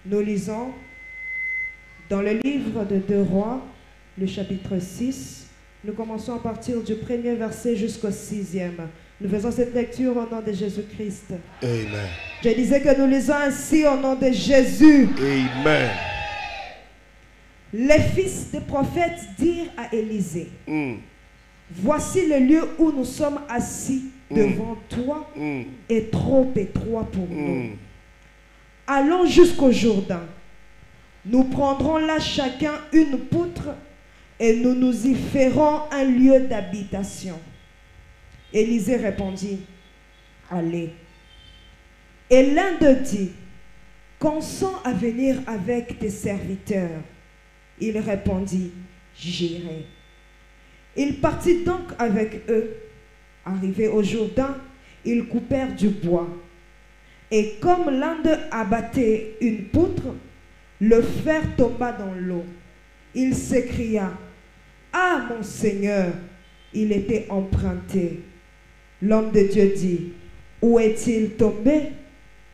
Nous lisons dans le livre de 2 Rois, le chapitre 6. Nous commençons à partir du 1er verset jusqu'au 6e. Nous faisons cette lecture au nom de Jésus-Christ. Amen. Je disais que nous lisons ainsi au nom de Jésus. Amen. Les fils des prophètes dirent à Élisée, voici le lieu où nous sommes assis devant toi est trop étroit pour nous. Allons jusqu'au Jourdain. Nous prendrons là chacun une poutre et nous nous y ferons un lieu d'habitation. Élisée répondit, allez. Et l'un d'eux dit, consens à venir avec tes serviteurs. Il répondit, j'irai. Il partit donc avec eux. Arrivé au Jourdain, ils coupèrent du bois. Et comme l'un d'eux abattait une poutre, le fer tomba dans l'eau. Il s'écria, ah mon Seigneur, il était emprunté. L'homme de Dieu dit, où est-il tombé?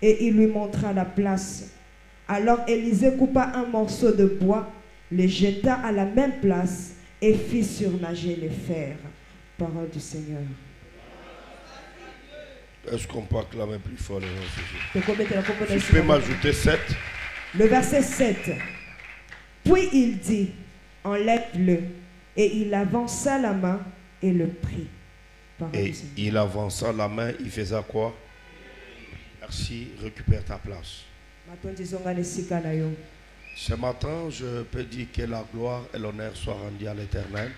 Et il lui montra la place. Alors Élisée coupa un morceau de bois, le jeta à la même place et fit surnager le fer. Parole du Seigneur. Est-ce qu'on peut acclamer plus fort? Tu peux m'ajouter 7? Le verset 7. Puis il dit, enlève-le. Et il avança la main et le prit. Et il avança la main, il faisait quoi? Merci, récupère ta place. Ce matin, je peux dire que la gloire et l'honneur soient rendus à l'Éternel.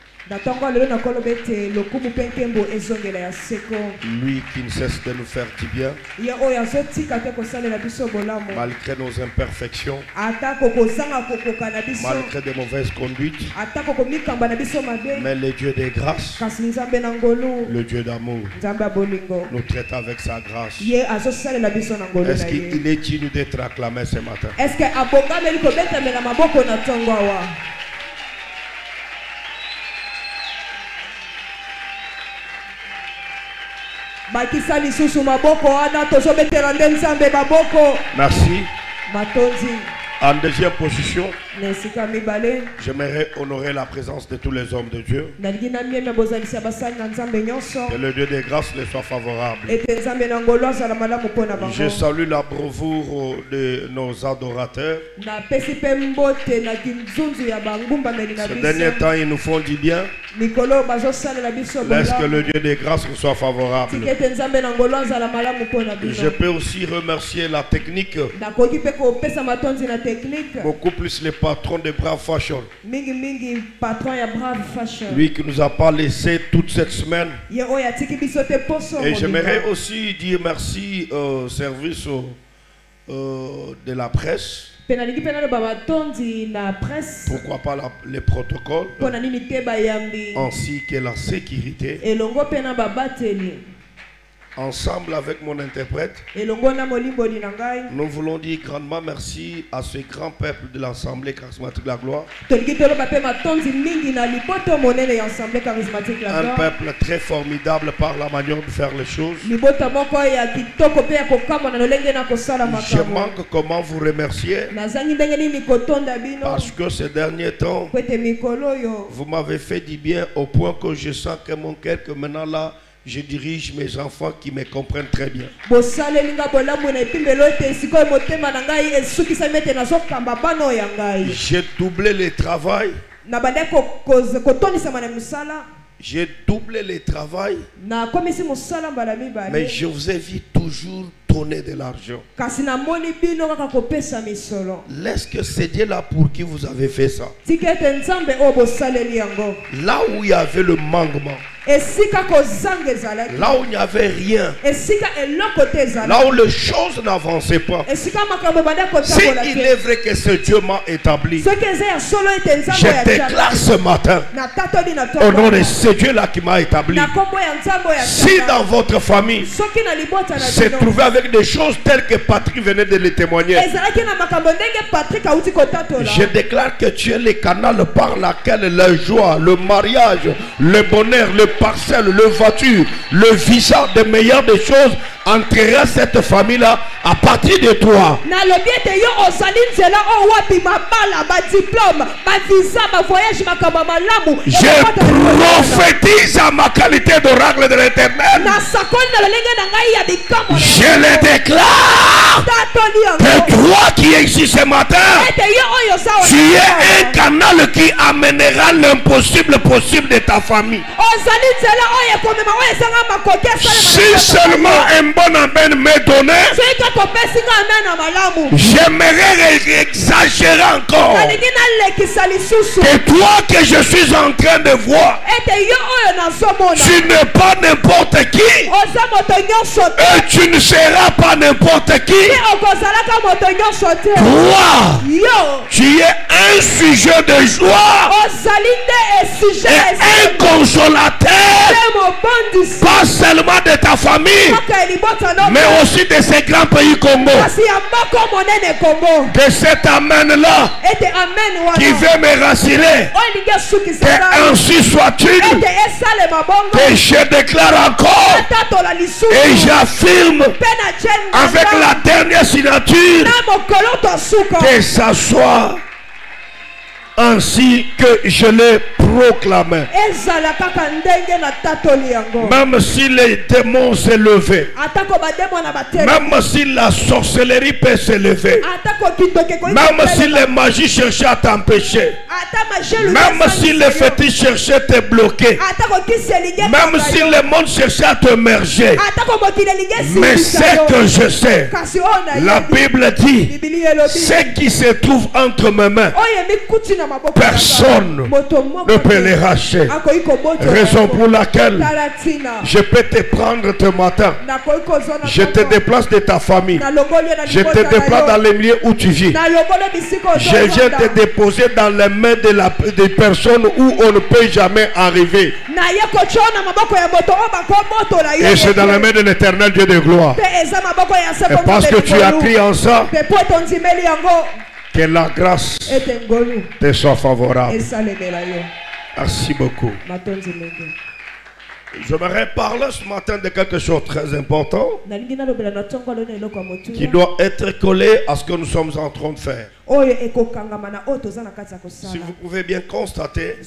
Lui qui ne cesse de nous faire du bien, malgré nos imperfections, malgré de mauvaises conduites, mais le Dieu des grâces, le Dieu d'amour, nous traite avec sa grâce. Est-ce qu'il est digne d'être acclamé ce matin? Merci. En deuxième position, j'aimerais honorer la présence de tous les hommes de Dieu. Que le Dieu des grâces les soit favorable. Je salue la bravoure de nos adorateurs. Ces derniers temps, ils nous font du bien. Laisse que le Dieu des grâces nous soit favorable. Je peux aussi remercier la technique. Beaucoup plus le patron de Brave Fashion. Lui qui nous a pas laissé toute cette semaine. Et j'aimerais aussi dire merci au service de la presse. Pourquoi pas les protocoles ainsi que la sécurité. Ensemble avec mon interprète, nous voulons dire grandement merci à ce grand peuple de l'Assemblée charismatique de la gloire. Un peuple très formidable par la manière de faire les choses. Je manque comment vous remercier parce que ces derniers temps, vous m'avez fait du bien au point que je sens que mon cœur que maintenant là, je dirige mes enfants qui me comprennent très bien. J'ai doublé le travail. J'ai doublé le travail. Mais je vous ai vu toujours donner de l'argent. Est-ce que c'est Dieu là pour qui vous avez fait ça? Là où il y avait le manquement, là où il n'y avait rien, là où les choses n'avançaient pas, si il est vrai que ce Dieu m'a établi, je déclare ce matin au nom de ce Dieu là qui m'a établi, si dans votre famille se trouvait avec des choses telles que Patrick venait de les témoigner, je déclare que tu es le canal par lequel la joie, le mariage, le bonheur, le parcelle, le voiture, le visa, des meilleures des choses entrera cette famille-là à partir de toi. Je prophétise à ma qualité d'oracle de l'Éternel. Je le déclare que toi qui es ici ce matin, tu es un canal qui amènera l'impossible possible de ta famille. Si seulement un bon amen m'est donné, j'aimerais exagérer encore que toi que je suis en train de voir, tu n'es pas n'importe qui et tu ne seras pas n'importe qui. Toi, tu es un sujet de joie et un consolateur, pas seulement de ta famille, mais aussi de ces grands pays Congo. De cet amen-là qui veut me rassurer, que ainsi soit-il, que je déclare encore et j'affirme avec la dernière signature que ça soit ainsi que je l'ai proclamé. Même si les démons s'élevaient, même si la sorcellerie peut s'élever, même si les magies cherchaient à t'empêcher, même si les fétiches cherchaient à te bloquer, même si le monde cherchait à te merger, mais c'est que je sais, la Bible dit, ce qui se trouve entre mes mains, personne ne peut les racheter. Raison pour laquelle je peux te prendre ce matin. Je te déplace de ta famille. Je te déplace dans les milieux où tu vis. Je viens te déposer dans les mains des personnes où on ne peut jamais arriver. Et c'est dans les mains de l'Éternel Dieu de gloire. Et parce que tu as crié en ça, que la grâce te soit favorable. Merci beaucoup. J'aimerais parler ce matin de quelque chose de très important qui doit être collé à ce que nous sommes en train de faire. Si vous pouvez bien constater,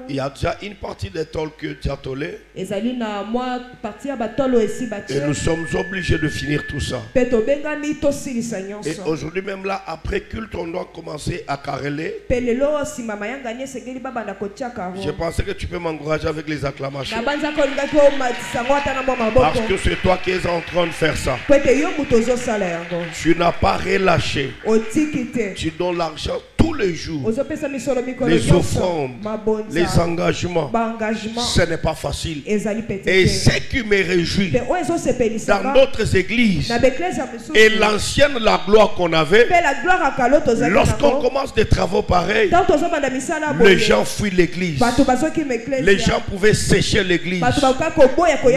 il y a déjà une partie des tôles que tu as tollées et nous sommes obligés de finir tout ça. Et aujourd'hui même là, après culte, on doit commencer à careler. Je pensais que tu peux m'encourager avec les acclamations. Parce que c'est toi qui es en train de faire ça. Tu n'as pas relâché. Tu donnes l'argent tous les jours. Les offrandes, les engagements. Ce n'est pas facile. Et ce qui me réjouit dans d'autres églises et l'ancienne la gloire qu'on avait, lorsqu'on commence des travaux pareils, les gens fuient l'église. Les gens pouvaient sécher l'église.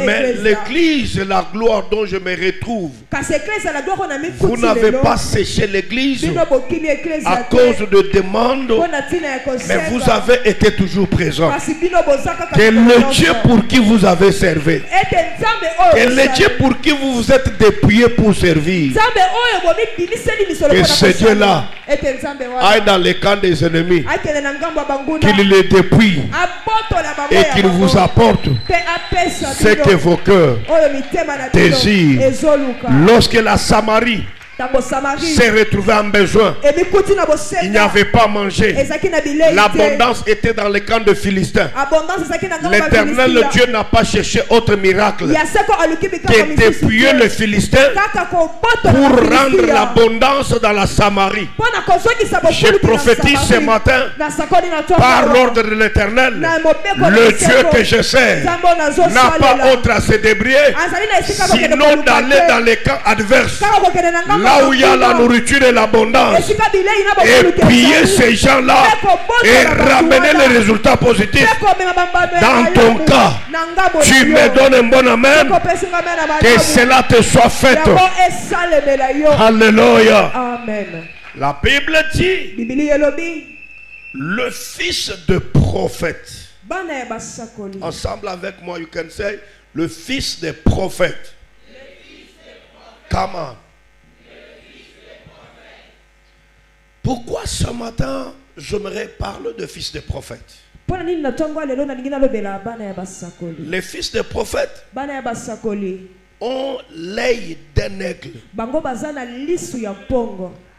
Mais l'église, la gloire dont je me retrouve, vous n'avez pas séché l'église à cause de demandes, mais vous avez été toujours présent. Que le Dieu pour qui vous avez servi, que le Dieu pour qui vous vous êtes dépouillé pour servir, que ce Dieu-là aille dans les camps des ennemis, qu'il les dépouille et qu'il vous apporte ce que vos cœurs désirent. Lorsque la Samarie s'est retrouvé en besoin, il n'y avait pas mangé. L'abondance était dans les camps de Philistins. L'Éternel, le Dieu, n'a pas cherché autre miracle que dépouiller le Philistin pour rendre l'abondance dans la Samarie. Je prophétise ce matin par l'ordre de l'Éternel, le Dieu que je sers n'a pas autre à se débrouiller sinon d'aller dans les camps adverses, là où il y a la nourriture et l'abondance, et piller ces gens-là et ramener les résultats positifs. Dans ton cas, tu me donnes un bon amen, que cela te soit fait. Alléluia. Amen. La Bible dit, le fils de prophète. Ensemble avec moi, you can say, le fils des prophètes. Come on. Pourquoi ce matin j'aimerais parler de fils de prophète? Les fils de prophète ont l'œil d'un aigle,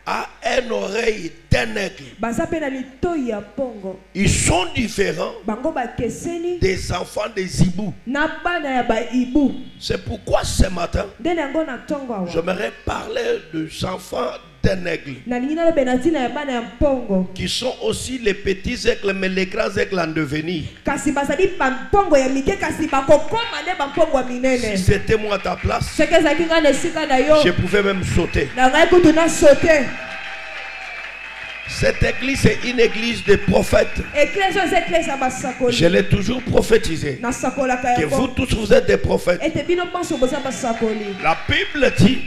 a une oreille d'un aigle. Ils sont différents des enfants des hibous. C'est pourquoi ce matin j'aimerais parler des enfants d'un aigle, qui sont aussi les petits aigles, mais les grands aigles en devenir. Si c'était moi à ta place, je pouvais même sauter. Cette église est une église de prophètes. Je l'ai toujours prophétisé que vous tous vous êtes des prophètes. La Bible dit,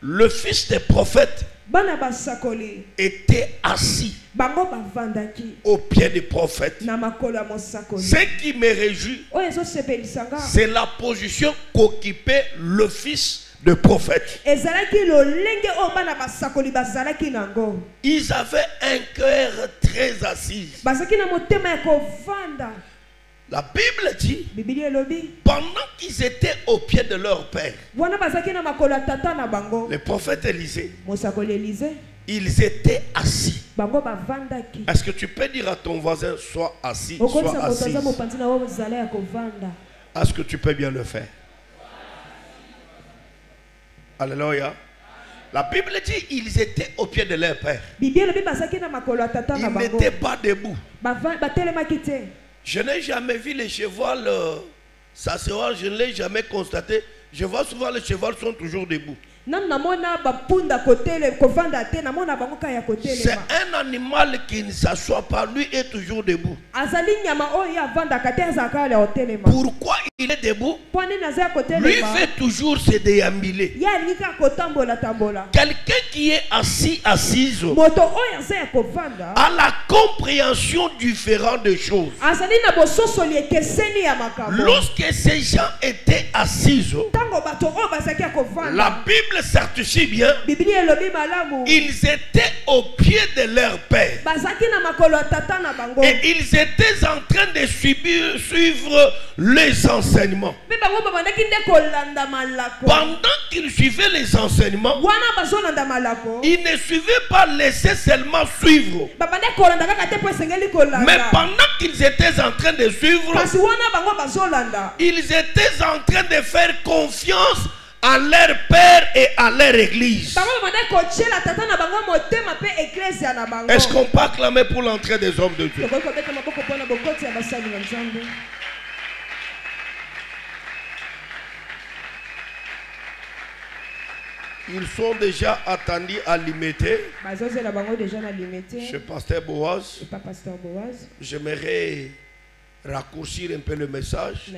le fils des prophètes était assis au pied des prophètes. Ce qui me réjouit, c'est la position qu'occupait le fils de prophète. Ils avaient un cœur très assis. La Bible dit, pendant qu'ils étaient au pied de leur père, le prophète Élisée, ils étaient assis. Est-ce que tu peux dire à ton voisin, sois assis, sois assis? Est-ce que tu peux bien le faire? Alléluia. La Bible dit, ils étaient au pied de leur père. Ils n'étaient pas debout. Je n'ai jamais vu les chevaux s'asseoir, je ne l'ai jamais constaté. Je vois souvent les chevaux sont toujours debout. C'est un animal qui ne s'assoit pas, lui est toujours debout. Pourquoi il est debout? Lui fait toujours se déambuler. Quelqu'un qui est assise a la compréhension différente des choses. Lorsque ces gens étaient assis, la Bible certifie bien, ils étaient au pied de leur père. Et ils étaient en train de suivre les enseignements. Pendant qu'ils suivaient les enseignements, ils ne suivaient pas laisser seulement suivre. Mais pendant qu'ils étaient en train de suivre, ils étaient en train de faire confiance à leur père et à leur église. Est-ce qu'on peut acclamer pour l'entrée des hommes de Dieu? Ils sont déjà attendus à Limité. Chez Pasteur Boaz. J'aimerais raccourcir un peu le message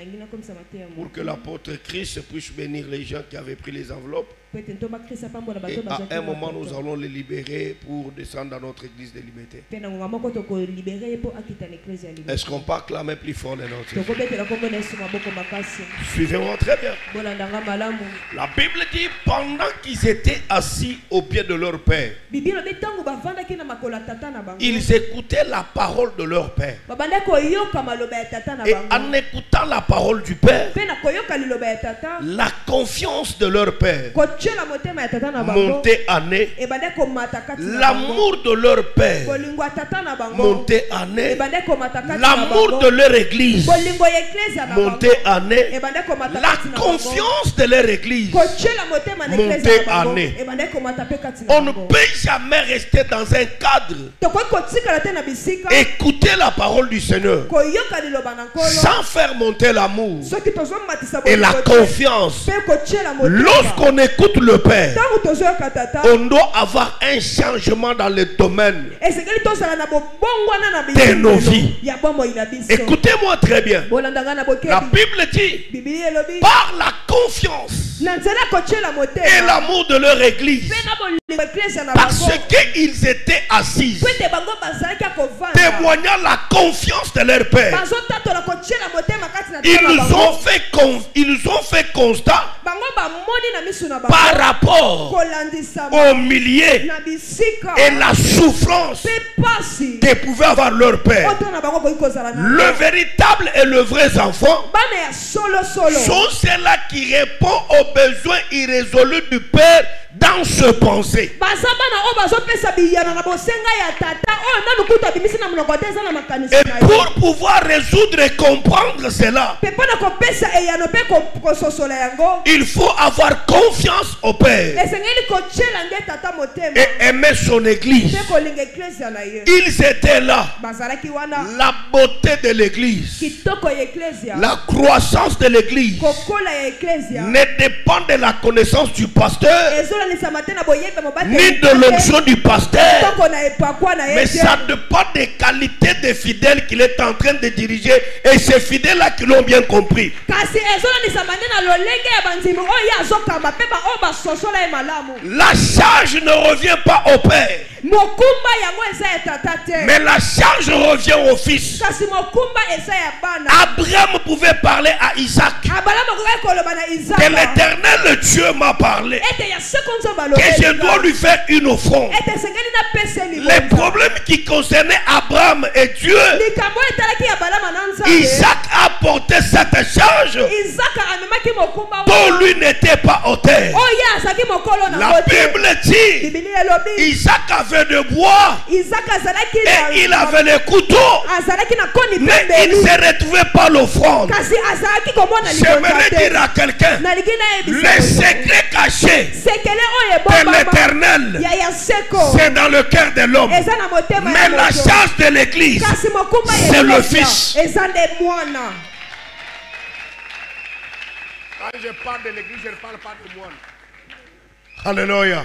pour que l'apôtre Christ puisse bénir les gens qui avaient pris les enveloppes. Et à un moment, nous allons les libérer pour descendre dans notre église de Limité. Est-ce qu'on peut acclamer plus fort les nôtres? Suivez-moi très bien. La Bible dit, pendant qu'ils étaient assis au pied de leur père, ils écoutaient la parole de leur père. Et en écoutant la parole du père, la confiance de leur père montait en eux. L'amour de leur père montait en eux. L'amour de leur église montait en eux. La confiance de leur église montait en eux. On ne peut jamais rester dans un cadre, écouter la parole du Seigneur sans faire monter l'amour et la confiance. Lorsqu'on écoute le Père, on doit avoir un changement dans le domaine de nos vies. Écoutez-moi très bien. La Bible dit, par la confiance et l'amour de leur église. Parce qu'ils étaient assis, témoignant la confiance de leur Père. Ils ont fait constat par rapport au milliers et la souffrance que pouvait avoir leur Père. Le véritable et le vrai enfant sont ceux-là qui répondent aux besoins irrésolus du Père dans ce pensée. Et pour pouvoir résoudre et comprendre cela, il faut avoir confiance au Père et aimer son église. Ils étaient là. La beauté de l'église, la croissance de l'église ne dépend de la connaissance du pasteur ni de l'onction du pasteur, mais ça dépend des qualités des fidèles qu'il est en train de diriger, et ces fidèles-là qui l'ont bien compris. La charge ne revient pas au Père, mais la charge revient au Fils. Abraham pouvait parler à Isaac que l'Éternel Dieu m'a parlé, que je dois lui faire une offrande. Les problèmes qui concernaient Abraham et Dieu, Isaac a porté cette charge dont lui n'était pas auteur. La Bible dit Isaac avait de bois et il avait les couteaux, mais il ne se retrouvait pas l'offrande. J'aimerais dire à quelqu'un, le secret caché de l'Éternel, c'est dans le cœur de l'homme, mais la charge de l'église, c'est le Fils. Quand je parle de l'église, je ne parle pas de moi. Alléluia.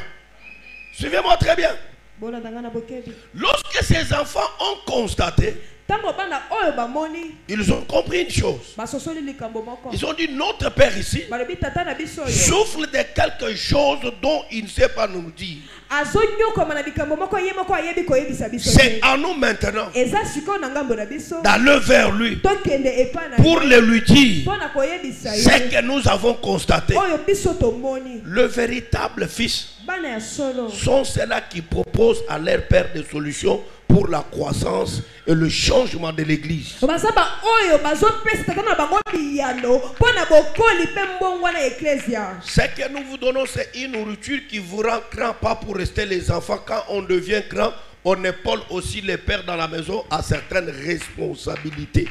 Suivez-moi très bien. Lorsque ces enfants ont constaté, ils ont compris une chose. Ils ont dit, notre Père ici souffre de quelque chose dont il ne sait pas nous dire. C'est à nous maintenant d'aller vers lui pour lui dire ce que nous avons constaté. Le véritable Fils sont ceux-là qui proposent à leur Père des solutions pour la croissance et le changement de l'église. Ce que nous vous donnons, c'est une nourriture qui vous rend grand, pas pour rester les enfants. Quand on devient grand, on épaule aussi les pères dans la maison à certaines responsabilités.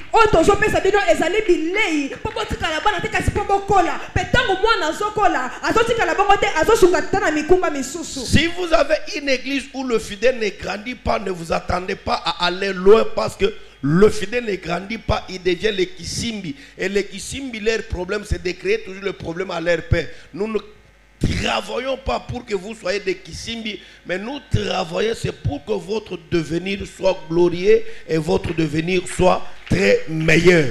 Si vous avez une église où le fidèle ne grandit pas, ne vous attendez pas à aller loin, parce que le fidèle ne grandit pas, il devient les Kisimbi. Et les Kisimbi, leur problème, c'est de créer toujours le problème à leur père. Nous ne travaillons pas pour que vous soyez des Kisimbi, mais nous travaillons, c'est pour que votre devenir soit glorieux et votre devenir soit très meilleur.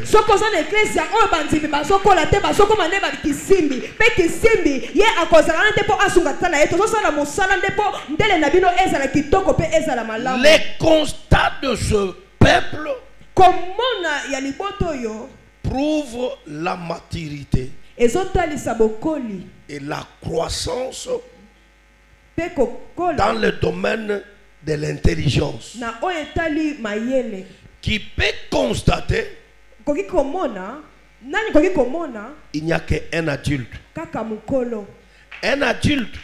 Les constats de ce peuple prouvent la maturité et la croissance dans le domaine de l'intelligence, qui peut constater il n'y a qu'un adulte. Un adulte,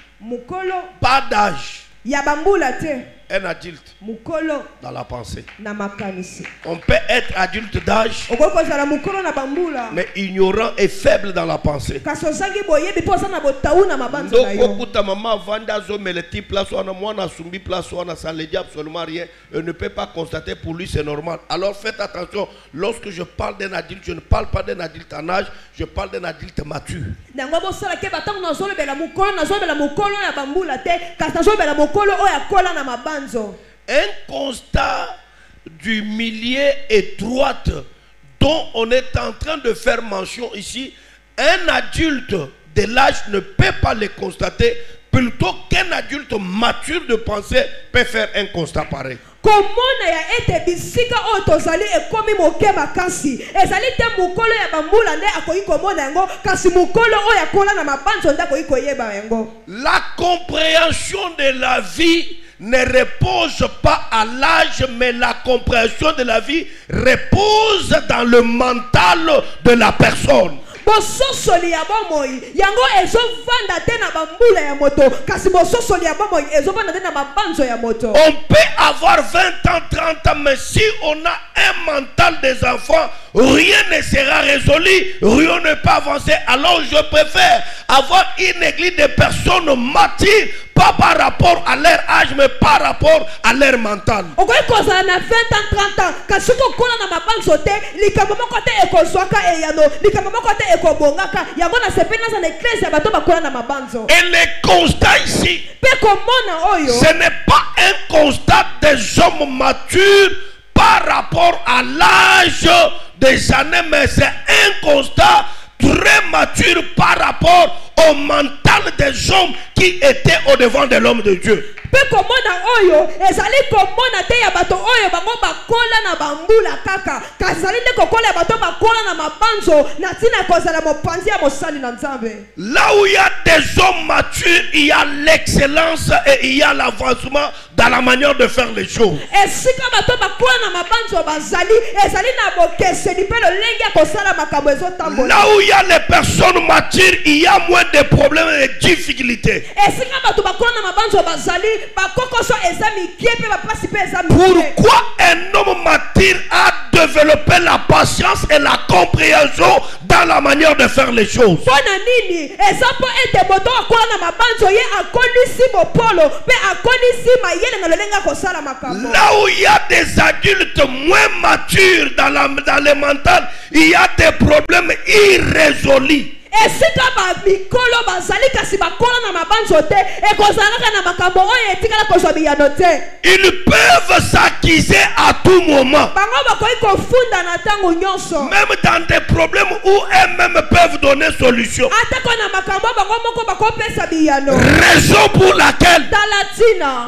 pas d'âge. Un adulte dans la pensée. On peut être adulte d'âge, mais ignorant et faible dans la pensée. Absolument rien. Et ne peut pas constater, pour lui c'est normal. Alors faites attention, lorsque je parle d'un adulte, je ne parle pas d'un adulte en âge, je parle d'un adulte mature. Un constat du milieu étroite dont on est en train de faire mention ici. Un adulte de l'âge ne peut pas les constater, plutôt qu'un adulte mature de pensée peut faire un constat pareil. Komona ya ete bisika o tozali ekomi moke makasi ezali te mukolo ya bambula nde akoki komona yango kasi mukolo o ya kola na mabanzo nde akoki koyeba yango. La compréhension de la vie ne repose pas à l'âge, mais la compréhension de la vie repose dans le mental de la personne. Bososoli ya bomoi yango ezovanda te na bambula ya moto kasi bososoli ya bomoi ezovanda te na mabanzo ya moto. On peut avoir 20 ans, 30 ans, mais si on a un mental des enfants, rien ne sera résolu, rien ne peut avancer. Alors je préfère avoir une église de personnes matures, pas par rapport à leur âge, mais par rapport à leur mental. On peut causer na 20 ans, 30 ans, kasi ko kola na mabanzo te, likambo moko te ekozwaka eyano, likambo moko te ekobongaka, yango na sepena za l'église ya bato bakola na mabanzo. Et le constat ici, ce n'est pas un constat des hommes matures par rapport à l'âge des années, mais c'est un constat très mature par rapport au mental des hommes qui étaient au devant de l'homme de Dieu. Là où il y a des hommes matures, il y a l'excellence et il y a l'avancement dans la manière de faire les choses. Là où il y a les personnes matures, il y a moins de problèmes et de difficultés. Pourquoi un homme mature a développé la patience et la compréhension dans la manière de faire les choses? Là où il y a des adultes moins matures dans le mental, il y a des problèmes irrésolus. Ils peuvent s'acquiser à tout moment. Même dans des problèmes où eux-mêmes peuvent donner solution. Raison pour laquelle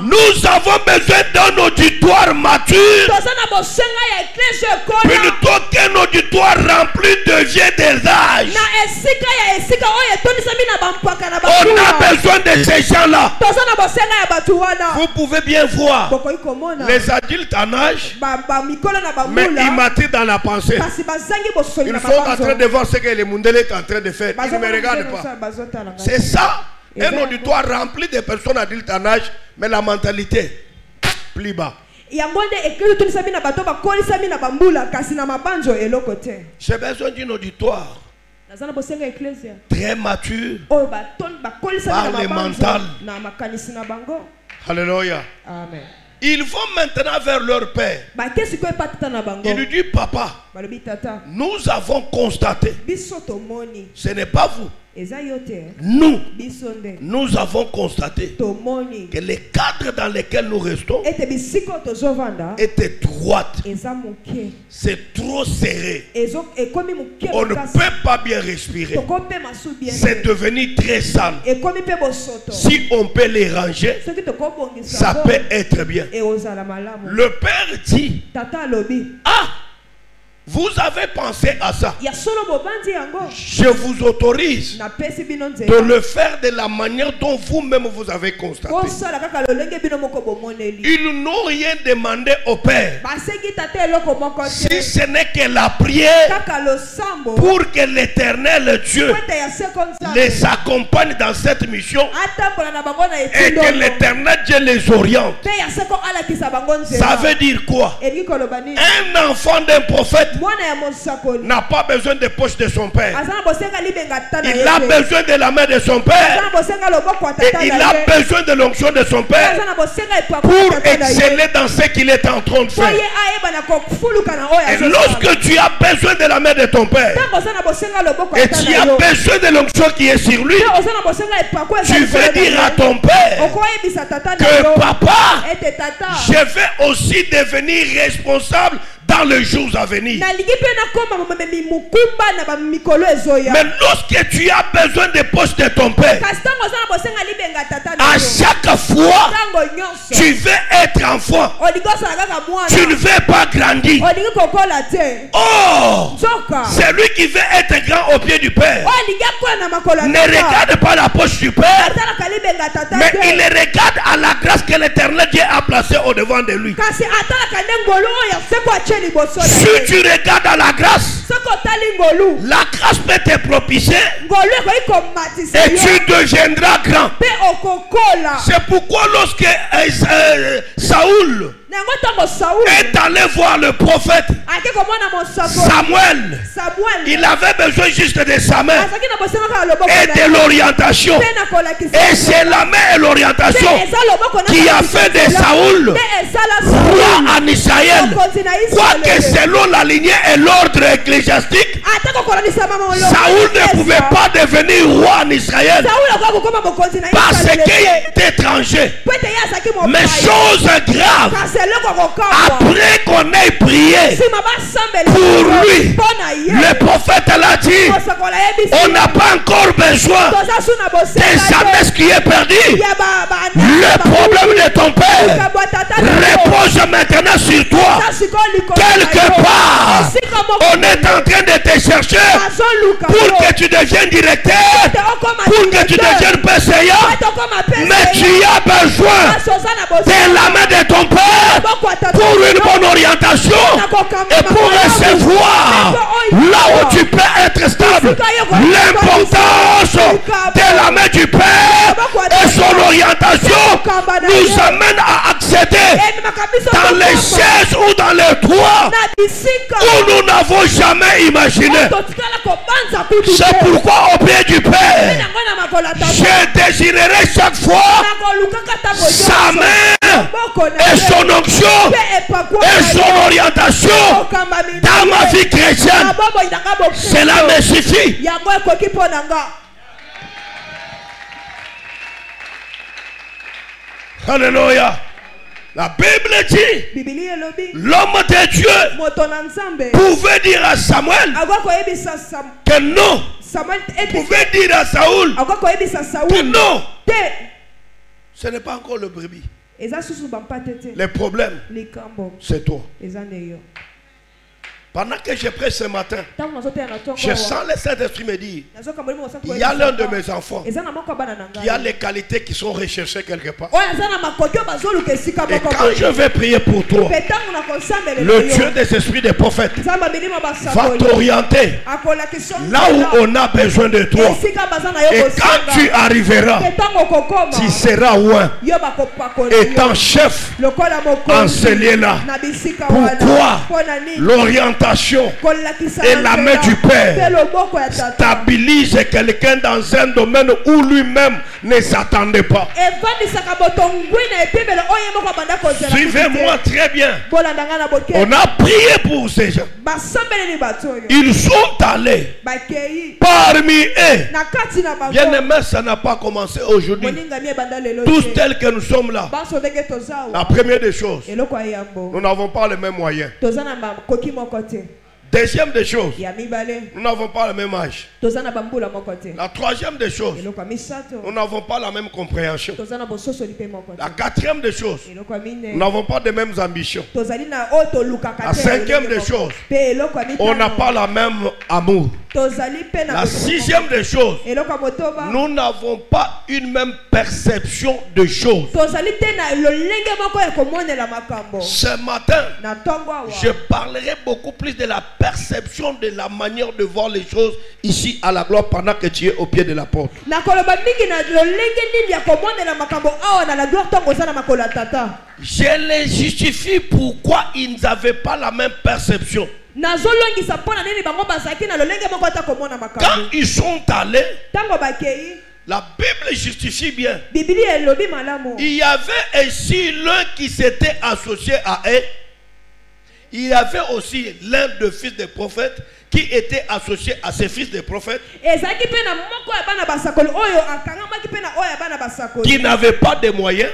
nous avons besoin d'un auditoire mature plutôt qu'un auditoire rempli de vieux des âges. On a besoin de ces gens-là. Vous pouvez bien voir les adultes en âge, mais immatures dans la pensée. Ils sont en train de voir ce que le Mundele est en train de faire. Ils ne me regardent pas. C'est ça, un auditoire rempli de personnes adultes en âge, mais la mentalité plus bas. J'ai besoin d'un auditoire très mature par le mental. Alléluia. Amen. Ils vont maintenant vers leur père. Il lui dit, papa, nous avons constaté, ce n'est pas vous, nous avons constaté que les cadres dans lesquels nous restons étaient droites. C'est trop serré. On ne peut pas bien respirer. C'est devenu très sale. Si on peut les ranger, ça peut être bien. Le père dit, ah, vous avez pensé à ça. Je vous autorise de le faire de la manière dont vous-même vous avez constaté. Ils n'ont rien demandé au Père. Si ce n'est que la prière pour que l'Éternel Dieu les accompagne dans cette mission et que l'Éternel Dieu les oriente. Ça veut dire quoi? Un enfant d'un prophète n'a pas besoin de poche de son père. Il a besoin de la main de son père. Et il a besoin de l'onction de son père pour exceller dans ce qu'il est en train de faire. Et lorsque tu as besoin de la main de ton père et tu as besoin de l'onction qui est sur lui, tu veux dire à ton père que papa, je vais aussi devenir responsable dans dans les jours à venir. Mais lorsque tu as besoin des poches de ton père, à chaque fois tu veux être enfant, tu ne veux pas grandir. Oh, celui qui veut être grand au pied du père ne regarde pas la poche du père, mais il regarde à la grâce que l'Éternel Dieu a placée au devant de lui. Si tu regardes à la grâce peut te propicier et tu deviendras grand. C'est pourquoi lorsque Saoul est allé voir le prophète Samuel, il avait besoin juste de sa main et de l'orientation. Et c'est la main et l'orientation qui a fait de Saoul roi en Israël. Quoique selon la lignée et l'ordre ecclésiastique, Saoul ne pouvait pas devenir roi en Israël parce qu'il était étranger. Mais chose grave, après qu'on ait prié pour lui, le prophète l'a dit, on n'a pas encore besoin de jamais ce qui est perdu. Le problème de ton père repose maintenant sur toi. Quelque part, on est en train de te chercher pour que tu deviennes directeur, pour que tu deviennes PCA, mais tu as besoin de la main de ton père pour une bonne orientation et pour recevoir là où tu peux être stable. L'importance de la main du père et son orientation nous amène à accéder dans les chaises ou dans les toits où nous n'avons jamais imaginé. C'est pourquoi au pied du père, je désirerai chaque fois sa main et son onction et son orientation dans ma vie chrétienne. Cela me suffit. Alléluia. La Bible dit, l'homme de Dieu pouvait dire à Samuel que non. Pouvait dire à Saoul que non. Ce n'est pas encore le brebis. Les problèmes, c'est toi. Pendant que je prêche ce matin, je sens le Saint-Esprit me dire, il y a l'un de mes enfants qui a les qualités qui sont recherchées quelque part. Et quand je vais prier pour toi, le Dieu des esprits des prophètes va t'orienter là où on a besoin de toi. Et quand tu arriveras, tu seras loin, étant chef en ce lieu-là. Pourquoi l'orientation et la main du Père stabilise quelqu'un dans un domaine où lui-même ne s'attendait pas. Suivez-moi très bien. On a prié pour ces gens. Ils sont allés parmi eux. Bien aimé, ça n'a pas commencé aujourd'hui. Tous tels que nous sommes là. La première des choses, nous n'avons pas les mêmes moyens. Deuxième des choses, nous n'avons pas le même âge. La troisième des choses, nous n'avons pas la même compréhension. La quatrième des choses, nous n'avons pas les mêmes ambitions. La cinquième des choses, on n'a pas la même amour. La sixième des choses, nous n'avons pas une même perception de choses. Ce matin, je parlerai beaucoup plus de la perception de la manière de voir les choses ici à la gloire pendant que tu es au pied de la porte. Je les justifie pourquoi ils n'avaient pas la même perception. Quand ils sont allés, la Bible justifie bien. Il y avait ainsi l'un qui s'était associé à eux. Il y avait aussi l'un des fils des prophètes qui était associé à ces fils des prophètes, qui n'avaient pas de moyens,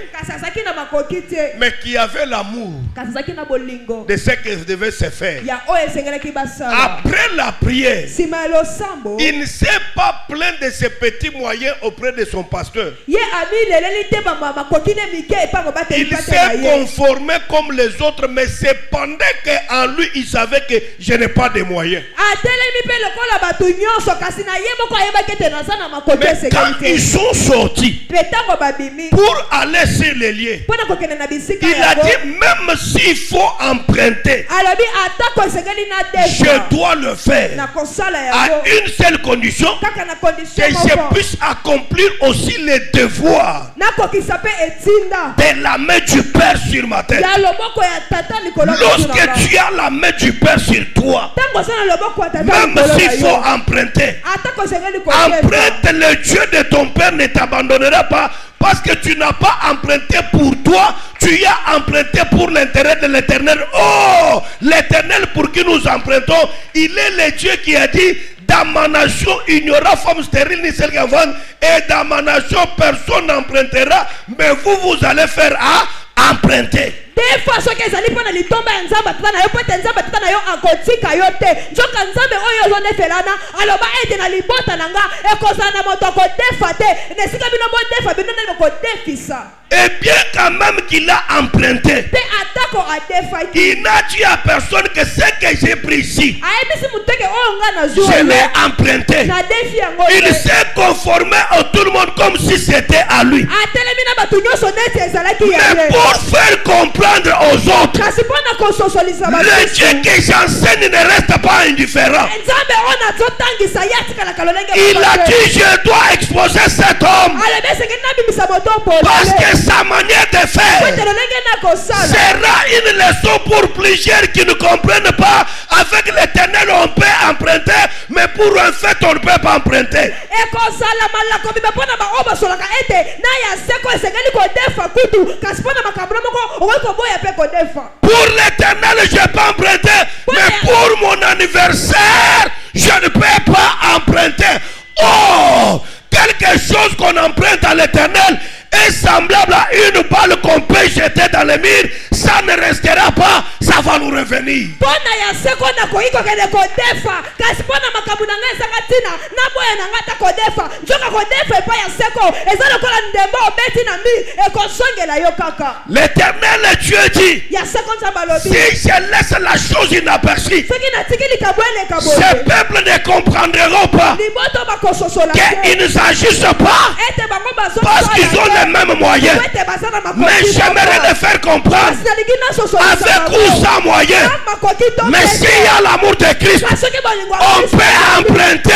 mais qui avaient l'amour de ce qui devait se faire. Après la prière, il ne s'est pas plaint de ses petits moyens auprès de son pasteur. Il s'est conformé comme les autres, mais c'est pendant qu'en lui il savait que je n'ai pas de moyens. Mais quand ils sont sortis pour aller sur les lieux, il a dit, même s'il faut emprunter, je dois le faire à une seule condition, que je puisse accomplir aussi les devoirs de la main du Père sur ma tête. Lorsque tu as la main du Père sur toi, même s'il faut emprunter, emprunte. Le Dieu de ton Père ne t'abandonnera pas, parce que tu n'as pas emprunté pour toi, tu as emprunté pour l'intérêt de l'Éternel. Oh, l'Éternel pour qui nous empruntons, il est le Dieu qui a dit, dans ma nation il n'y aura femme stérile ni celle qui enfante, et dans ma nation personne n'empruntera, mais vous allez faire à emprunter. Des fois, ce que les gens qui tombent en Zamba, tu as peut être Zamba, tu as un côté cailloté. Je quand Zamba, oh, yo, ne fait là, alors bah, et dans les bottes, nanga, et qu'on s'en a monté côté faté, ne s'est pas bien monté, fait bien dans le côté fissa. Et bien quand même qu'il a emprunté, il n'a dit à personne que ce que j'ai pris ici, je l'ai emprunté. Il s'est conformé à tout le monde comme si c'était à lui. Mais pour faire comprendre aux autres, le Dieu que j'enseigne ne reste pas indifférent. Il a dit, je dois exposer cet homme, parce que sa manière de faire sera une leçon pour plusieurs qui ne comprennent pas. Avec l'Éternel on peut emprunter, mais pour un fait on ne peut pas emprunter. Pour l'Éternel je peux emprunter, mais pour mon anniversaire je ne peux pas emprunter. Oh, quelque chose qu'on emprunte à l'Éternel est semblable à une balle qu'on peut jeter dans le mur, ça ne restera pas, ça va nous revenir. L'Éternel Dieu dit, si je laisse la chose inaperçue, ce peuple ne comprendront pas qu'ils ne s'agissent pas parce qu'ils ont les mêmes moyens. Mais j'aimerais le faire comprendre, avec ou sans moyens, mais s'il y a l'amour de Christ, on peut emprunter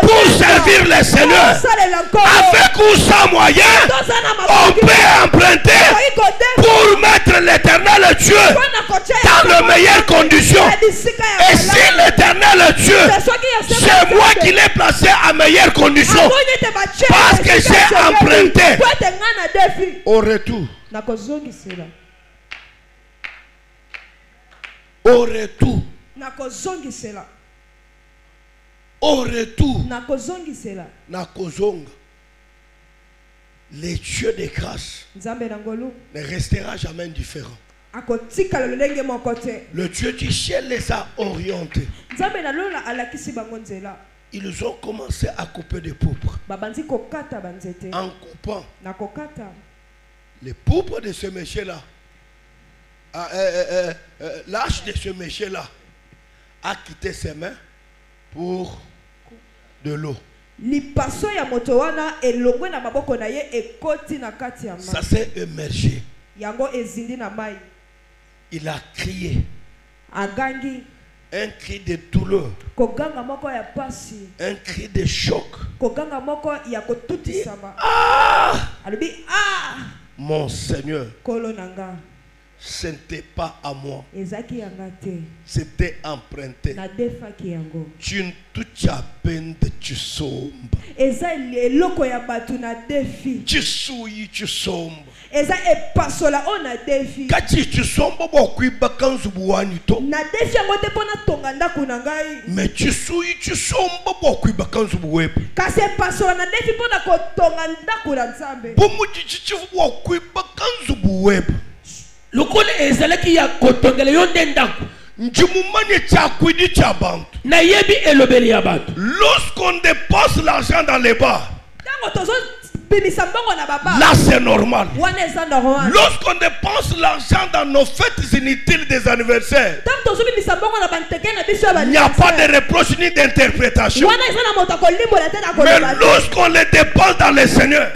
pour servir le Seigneur. Avec ou sans moyens, on peut emprunter pour mettre l'Éternel Dieu dans les meilleures conditions. Et si l'Éternel Dieu, c'est moi qui l'ai placé à meilleures conditions, parce que j'ai emprunté. Au retour, au retour, au retour, le Dieu de grâce ne restera jamais indifférent. Le Dieu du ciel les a orientés. Ils ont commencé à couper des pourpres. En coupant les pourpres de ce monsieur-là, l'âge de ce monsieur-là a quitté ses mains pour de l'eau. Ça s'est émergé. Il a crié. Un cri de douleur, un cri de choc. Ah! Mon Seigneur, ce n'était pas à moi, c'était emprunté. Tu ne touches à peine de tu sombres. Tu souilles, tu sombres. eza epasola ona defi kati chisombo bokuiba kanzu buwani to na defi yango te pona tonga ndako na ngai mais chisombo bokuiba kanzu buwepi kasi epasola na defi pona kotonga ndako na Nzambe bomu chichifu bokuiba kanzu buwepi lokole ezalaki ya kotongela yo ndako njimumanye chakwidi cha bantu na yebi elobeli ya bantu lorsqu'on dépense l'argent dans les bars là c'est normal. Lorsqu'on dépense l'argent dans nos fêtes inutiles des anniversaires, il n'y a pas de reproche ni d'interprétation. Mais lorsqu'on les dépense dans le Seigneur,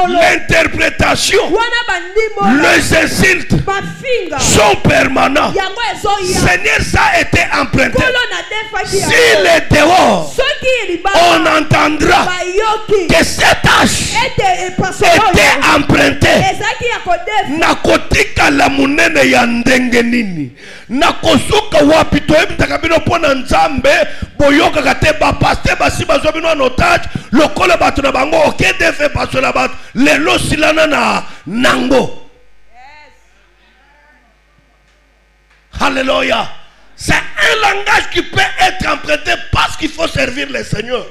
l'interprétation, les insultes sont permanents. Seigneur, ça a été emprunté. S'il est dehors, on entendra que cette tâche était empruntée. Nakotika la munene ya ndenge nini nakosuka wapi toyebitaka bino pona Nzambe boyoka kate bapaste basi bazwa bino en otage lokola bato na bango okende fe pasola bato lelo silana na nango. Alléluia. C'est un langage qui peut être emprunté parce qu'il faut servir le Seigneur.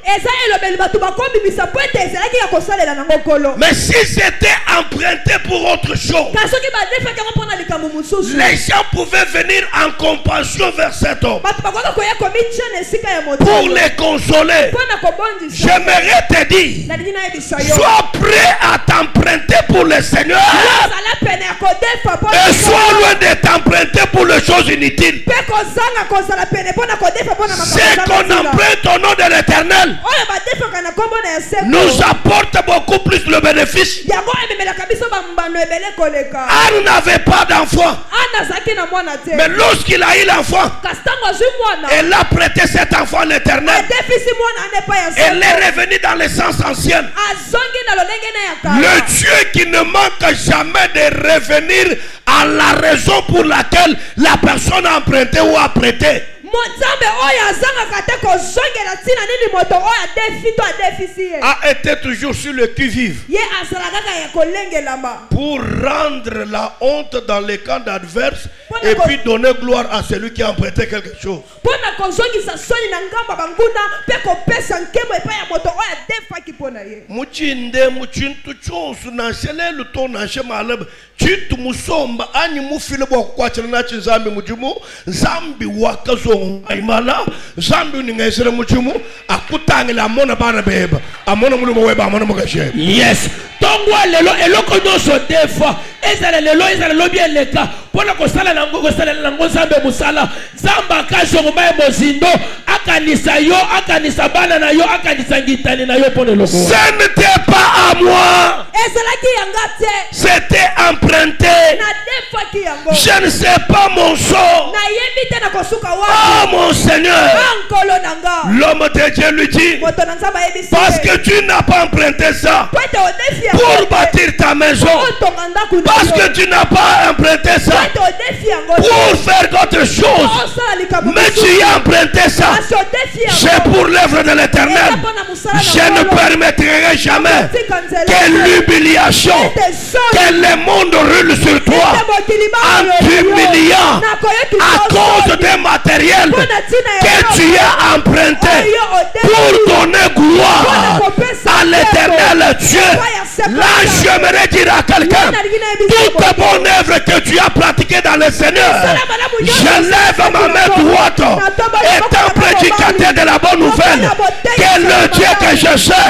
Mais si c'était emprunté pour autre chose, les gens pouvaient venir en compassion vers cet homme pour les consoler. J'aimerais te dire, sois prêt à t'emprunter pour le Seigneur et sois loin de t'emprunter pour les choses inutiles. C'est qu'on emprunte au nom de l'Éternel nous apporte beaucoup plus le bénéfice. Anne n'avait pas d'enfant, mais lorsqu'il a eu l'enfant, elle a prêté cet enfant à l'Éternel. Elle est revenue dans l'essence ancienne. Le Dieu qui ne manque jamais de revenir à la raison pour laquelle la personne a emprunté ou a prêté. A été toujours sur le qui-vive pour rendre la honte dans les camps adverses et puis donner gloire à celui qui a emprunté quelque chose. Chitu musomba ani mufile bwa kwatsela na chinzambi mujumu zambi wakazo imala zambi ningesere mujumu akutangela amona bana beba amona mulumo weba amona mugashe. Yes, tongwa lelo eloko nyonso defa ezala lelo ezala lobi eleka pona kosala nango zambe musala zamba kasho mbaye mozindo akanisa yo akanisa bana na yo akanisa ngitani na yo pona loko. Ce n'était pas à moi, c'était emprunté. Je ne sais pas mon sort. Oh mon Seigneur. L'homme de Dieu lui dit, parce que tu n'as pas emprunté ça pour bâtir ta maison, parce que tu n'as pas emprunté ça pour faire d'autres choses, mais tu as emprunté ça, c'est pour l'œuvre de l'Éternel. Je ne permettrai jamais que l'humiliation, que le monde roule sur toi en t'humiliant à cause des matériels que tu as emprunté pour donner gloire à l'Éternel Dieu. Là, j'aimerais dire à quelqu'un, toute bonne œuvre que tu as pratiquée dans le Seigneur, je lève ma main droite étant prédicateur de la bonne nouvelle que le Dieu que je sais,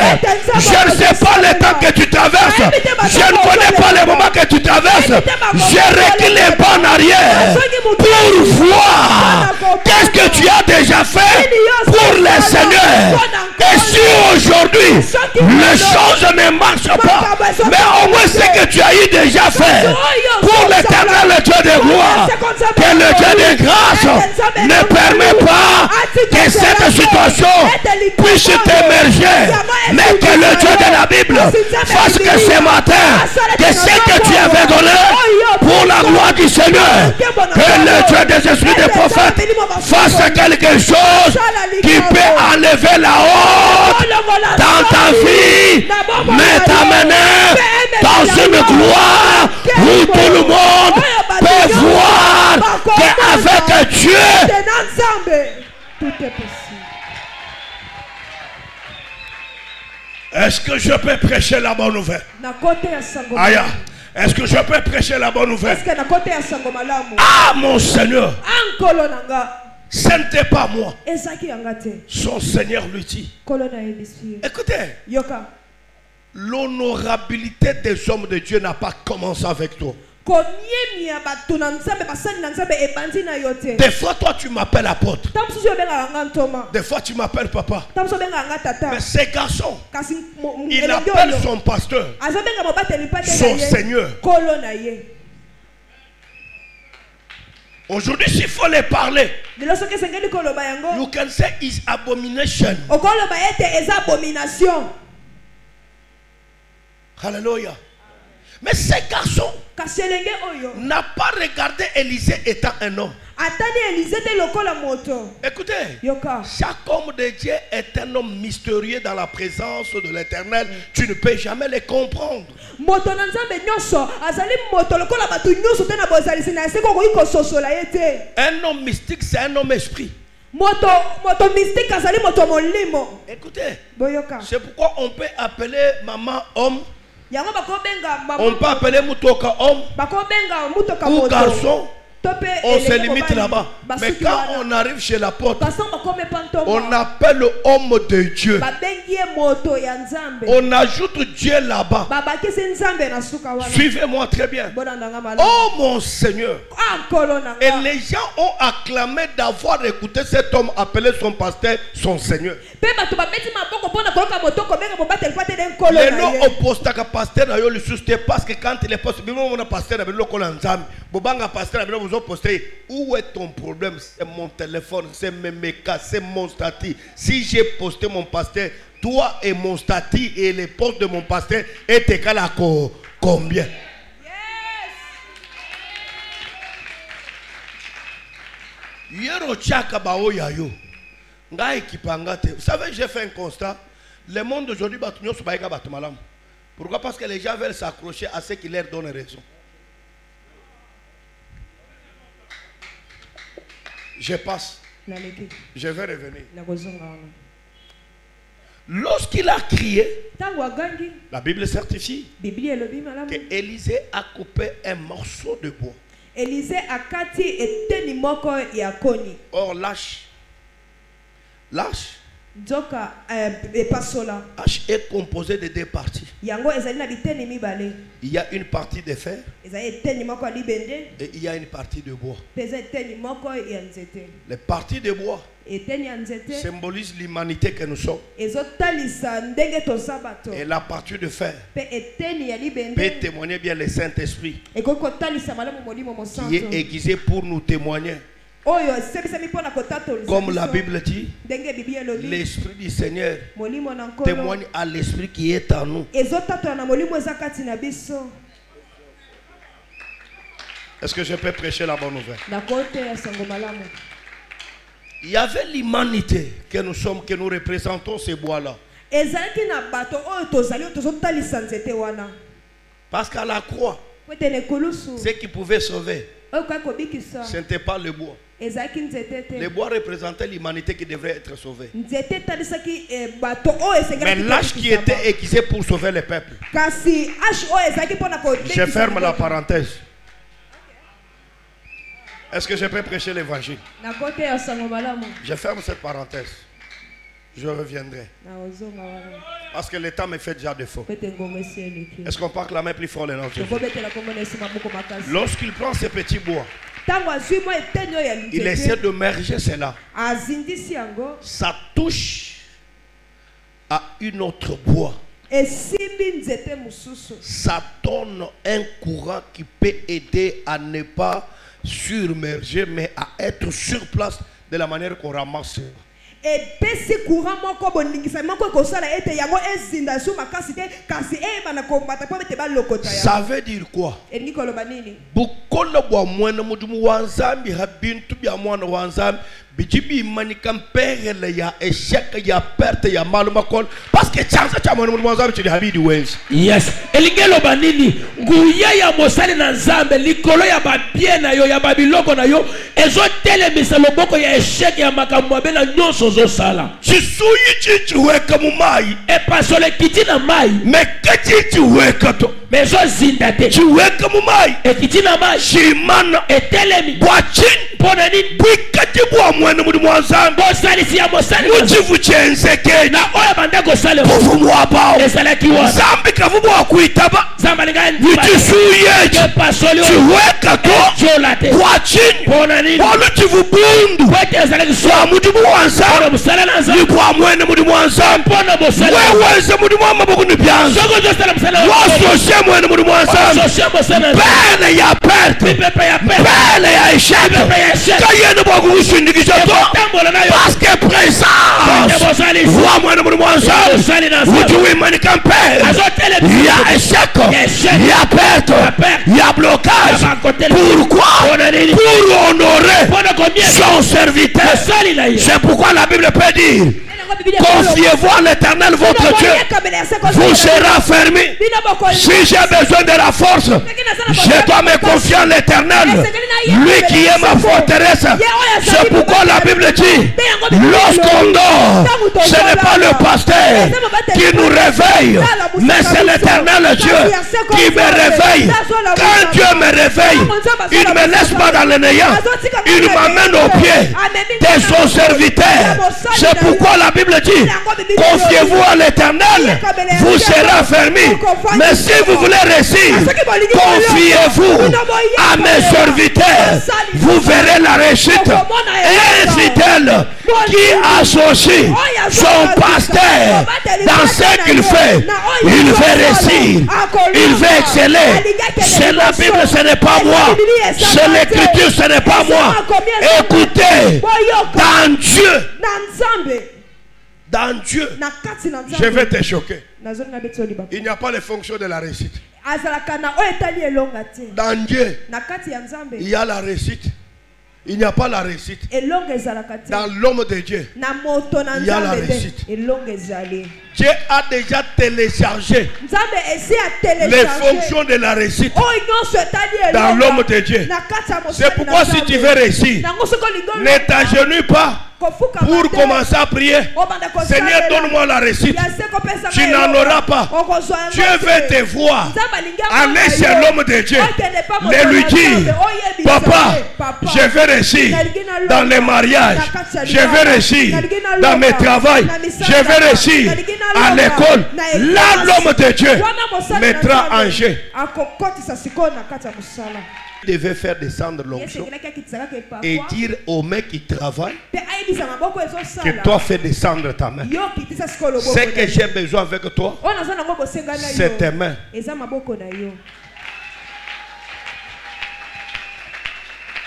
je ne sais pas le temps que tu traverses, je ne connais pas les moments que tu traverses, je recule les pas en arrière pour voir qu'est-ce que tu as déjà fait pour le Seigneur. Et si aujourd'hui les choses ne marchent pas, mais au moins ce que tu as eu déjà fait pour l'Éternel, le Dieu de gloire, que le Dieu de grâce ne permet pas que cette situation puisse t'émerger, mais que le Dieu de la Bible fasse que ce matin, que ce que tu avais donné pour la gloire du Seigneur, que le Dieu des esprits des prophètes fasse quelque chose qui peut enlever la honte dans ta vie, mais t'amener dans une gloire où tout le monde peut voir qu'avec Dieu, tout est possible. Est-ce que je peux prêcher la bonne nouvelle? Aya. Est-ce que je peux prêcher la bonne nouvelle? Ah mon Seigneur, ce n'était pas moi. Son Seigneur lui dit. Écoutez, l'honorabilité des hommes de Dieu n'a pas commencé avec toi. Des fois, toi, tu m'appelles apôtre. Des fois, tu m'appelles papa. Mais ces garçons, il appelle son pasteur, son Seigneur. Aujourd'hui, s'il faut les parler, you can say is abomination. Hallelujah. Mais ces garçons n'a pas regardé Élisée étant un homme. Écoutez, chaque homme de Dieu est un homme mystérieux dans la présence de l'Éternel. Tu ne peux jamais les comprendre. Un homme mystique, c'est un homme esprit. Écoutez, c'est pourquoi on peut appeler maman homme. On peut appeler Mutoka homme ou garçon. On se limite là-bas. Mais quand on arrive chez l'apôtre, on appelle homme de Dieu. On ajoute Dieu là-bas. Suivez-moi très bien. Oh mon Seigneur. Et les gens ont acclamé d'avoir écouté cet homme appeler son pasteur son Seigneur. Les noms opposent à pasteur parce que quand il est posté, où est ton problème? C'est mon téléphone, c'est mes mécas, c'est mon statut. Si j'ai posté mon pasteur, toi et mon statut et les postes de mon pasteur est égal à combien? Vous savez, j'ai fait un constat. Le monde d'aujourd'hui, pourquoi? Parce que les gens veulent s'accrocher à ce qui leur donne raison. Je passe. Je vais revenir. Lorsqu'il a crié, la Bible certifie que Élisée a coupé un morceau de bois. Or, lâche H est composé de deux parties. Il y a une partie de fer et il y a une partie de bois. Les parties de bois symbolisent l'humanité que nous sommes. Et la partie de fer peut témoigner bien le Saint-Esprit qui est aiguisé pour nous témoigner. Comme la Bible dit, l'Esprit du Seigneur témoigne à l'Esprit qui est en nous. Est-ce que je peux prêcher la bonne nouvelle? Il y avait l'humanité que nous sommes, que nous représentons ces bois-là. Parce qu'à la croix, ce qui pouvait sauver, ce n'était pas le bois. Le bois représentait l'humanité qui devrait être sauvée. Mais l'âge qui était aiguisé pour sauver le peuple. Je ferme la parenthèse. Est-ce que je peux prêcher l'évangile? Je ferme cette parenthèse. Je reviendrai. Parce que le temps me fait déjà défaut. Est-ce qu'on peut clamer plus fort les noms? Lorsqu'il prend ce petit bois, il essaie de merger cela. Ça touche à une autre bois. Ça donne un courant qui peut aider à ne pas surmerger, mais à être sur place de la manière qu'on ramasse. Ça veut dire quoi? bijibi manikam pere ya échec ya perte ya malmakol parce que chance cha mwanzo bichi habidi wenzi. Yes, elingelo banini nguya ya mosali na nzambe likolo ya babie na yo ya babiloko na yo ezo telemisa loboko ya échec ya makambo abela nyonso zo sala. Chisuyi chichiweka mu mai e pasole kitina mai me chichiweka to mezo zinda te chiweka mu mai e kitina mai shimana e telemi bwachin pona ni bwikati bwa mwene muri mwanzambe bosali si ya mosali muchivu chenzeke na oya bandako sale kuvumu abao esalakiwa zambi kavumu akuitaba zamba lingani bichisuye ke pasole chiweka to cholate bwachin pona ni oluchivu bundu wete esalaki swa muti mwanzambe musala na nzambe bwa mwene muri mwanzambe pona bosali weweze muri mwamaboko ni byanza soko zo sala musala wasoshe mwene muri mwanzambe bene ya perte bene ya échec kayene bwa kushindikisha to parce que présence wa mwene muri mwanzambe ujuwi mani kampe ya échec ya perte ya blocage. Pourquoi? Pour honorer son serviteur. C'est pourquoi la Bible peut dire confiez-vous à l'Éternel votre Dieu, vous serez affermi. Si j'ai besoin de la force, je dois me confier en l'Éternel, lui qui est ma forteresse. C'est pourquoi la Bible dit lorsqu'on dort, ce n'est pas le pasteur qui nous réveille, mais c'est l'Éternel Dieu qui me réveille. Quand Dieu me réveille, il ne me laisse pas dans le néant, il m'amène au pied de son serviteur. C'est pourquoi la Bible dit confiez-vous à l'Éternel, vous serez affermis. Mais si vous voulez réussir, confiez-vous à mes serviteurs, vous verrez la réussite. Un fidèle qui associe son pasteur dans ce qu'il fait, il veut réussir, il veut exceller. C'est la Bible, ce n'est pas moi. C'est l'Écriture, ce n'est pas moi. Écoutez, dans Dieu, je vais te choquer. Il n'y a pas les fonctions de la réussite. Dans Dieu, il y a la réussite. Il n'y a pas la réussite. Dans l'homme de Dieu, il y a la réussite. Dieu a déjà téléchargé les fonctions de la réussite dans l'homme de Dieu. C'est pourquoi si tu veux réussir, ne t'agenouille pas pour commencer à prier. Seigneur, donne-moi la réussite. Tu n'en auras pas. Dieu veut te voir. Allez chez l'homme de Dieu. Ne lui dire, papa, je vais réussir dans les mariages. Je vais réussir dans mes travaux. Je vais réussir à l'école. Là, l'homme de Dieu mettra en jeu. Il devait faire descendre l'onction et dire aux mecs qui travaillent que toi fais descendre ta main. Ce que j'ai besoin avec toi, c'est tes mains.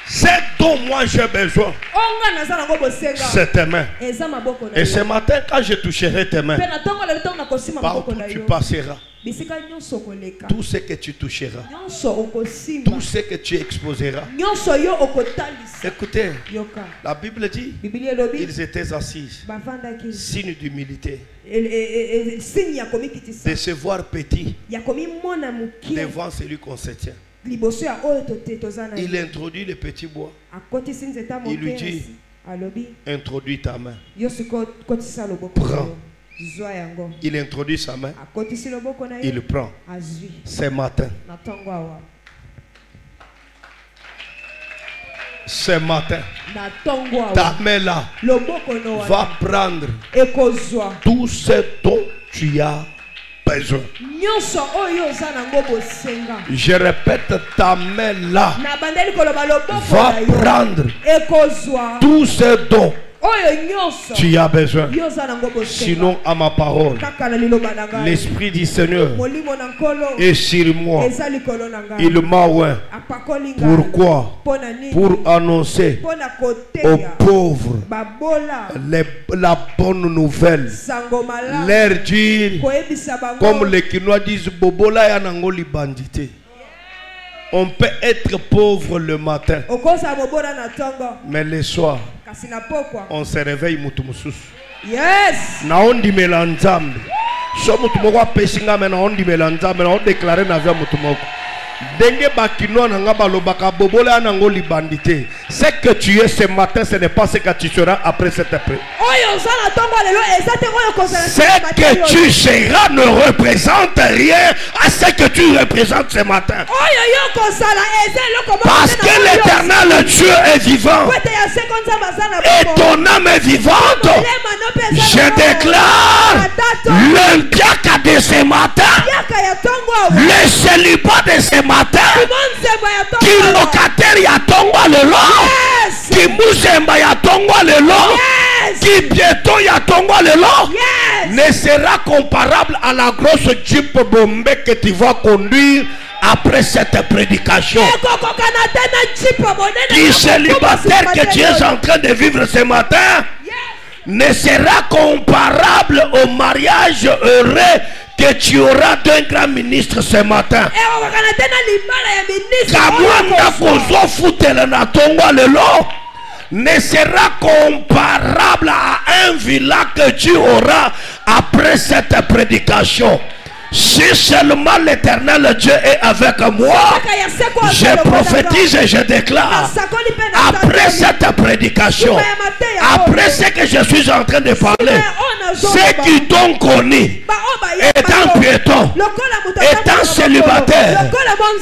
Ce dont moi j'ai besoin, c'est tes mains. Et ce matin, quand je toucherai tes mains, partout tu passeras. Tout ce que tu toucheras, tout ce que tu exposeras. Écoutez, la Bible dit ils étaient assis, signe d'humilité, de se voir petit devant celui qu'on se tient. Il introduit le petit bois. Il lui dit introduis ta main. Prends. Il introduit sa main. Il prend. Ce matin. Ce matin, ta main là va prendre tout ce dont tu as besoin. Je répète, ta main là va prendre tout ce dont tu as besoin. Sinon, à ma parole, l'Esprit du Seigneur est sur moi. Il m'a oint. Pourquoi? Pour annoncer aux pauvres la bonne nouvelle. Leur dire, comme les Kinois disent, Bobola yanangoli bandité. On peut être pauvre le matin, mais le soir, on se réveille mutumsusu. Yes. Na ondi melanzambe. So mutumoko apesinga mena ondi melanzambe na on déclarer na via mutumoko. Denge bakino nanga balobaka bobola nango libandité. C'est que tu es ce matin, ce n'est pas ce que tu seras après cette après. C'est que tu seras ne représente rien à ce que tu représentes ce matin. Parce que l'Éternel Dieu est vivant. Et ton âme est vivante. Je déclare le diaka de ce matin, le célibat de ce matin, qui locataire ya tongwa le long, qui mousemba ya tongwa le long, qui piéton ya tongwa le long, ne sera comparable à la grosse Jeep Bombay que tu vas conduire après cette prédication. Qui célibataire que tu es en train de vivre ce matin ne sera comparable au mariage heureux que tu auras d'un grand ministre ce matin. Ne sera comparable à un villa que tu auras après cette prédication. Si seulement l'Éternel Dieu est avec moi, je prophétise et je déclare, après cette prédication, après ce que je suis en train de parler, ceux qui t'ont connu, étant piéton, étant célibataire,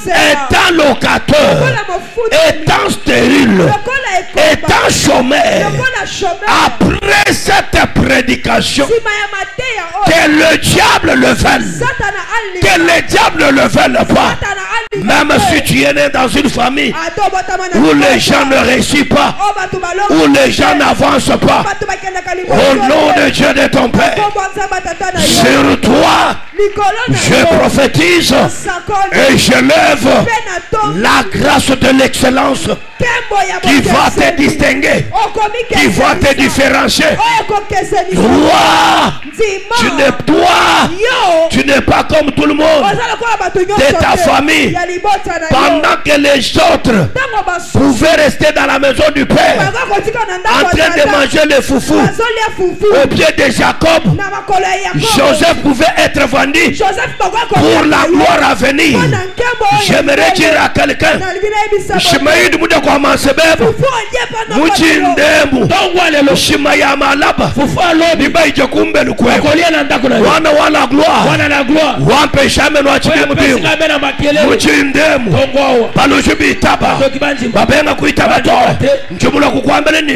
étant locateur, étant stérile, étant chômeur, après cette prédication, que le diable le veuille, que le diable ne le veuille pas. Même si tu es né dans une famille où les gens ne réussissent pas, où les gens n'avancent pas, au nom de Dieu de ton Père, sur toi, je prophétise et je lève la grâce de l'excellence qui va te distinguer, qui va te différencier. Tu n'es pas comme tout le monde de ta famille. Pendant que les autres pouvaient rester dans la maison du Père en train de manger le foufou au pied de Jacob, Joseph pouvait être vendu pour la gloire à venir. J'aimerais dire à quelqu'un, Shimaïd Moudakouama Sebeb, Moutindembu, Shimaya Malaba, Nibaï Jakumbe Lukwe, Wana Wana Gloire, Wampe Shamen Wachimbi, Moutindembu, Palojubi Taba, Babenga Kuitabato, Njumula Kukwambeleni,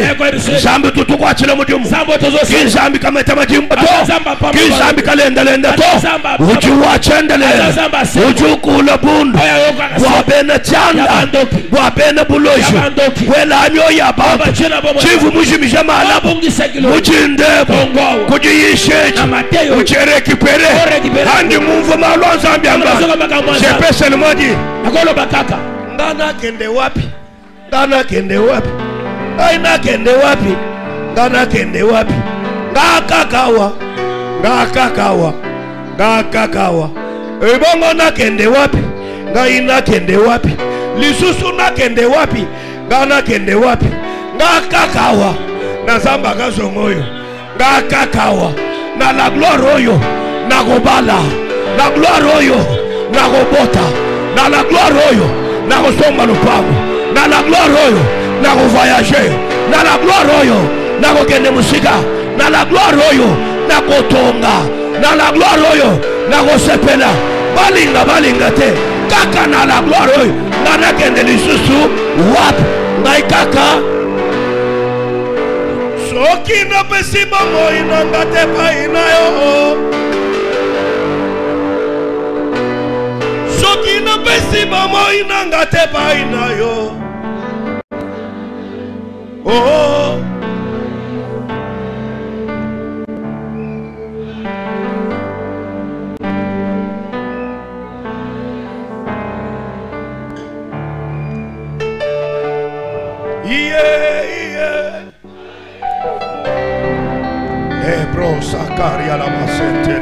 Zambi Tutukwa Chilamudium, Kizambi Kametama Jimbato, Kizambi Kalendalenda, Ujuwa Chandale, Ujukula Bundu, Wabena Chanda, Wabena Buloju, Wela Anyo Yababa, Chifu Mushimishama Alabu, Mujindebo, Kujiyisheji, Uchereki Pere, Andi Mumfu Malon Zambiamba, Jepe Selmodi, Agolo Bakaka, Ngana Kende Wapi, Ngana Kende Wapi, Aina Kende Wapi, Ngana Kende Wapi, Ngakakawa, Ngakakawa, Ngakakawa, Ebongo na kende wapi, Ngaina kende wapi, Lisusu na kende wapi, Ngana kende wapi, Ngakakawa, na Zamba Gazongoyo, Ngakakawa, na la gloire oyo, na Gobala, la gloire oyo, na Gobota, na la gloire oyo, na Gosomba Lupango, na la gloire oyo, na Govoyager, na la gloire oyo, na Gokende Musika, na la gloire oyo, na Kotonga, na la gloire oyo, na Gosepela, balinga balinga te, kaka na la gloire oyo, na nakende lisusu, wap, na ikaka. Soki na pesi bango inanga te pa inayo. Soki na pesi bango inanga te pa inayo. Oh. Ebro Sakaria la Masente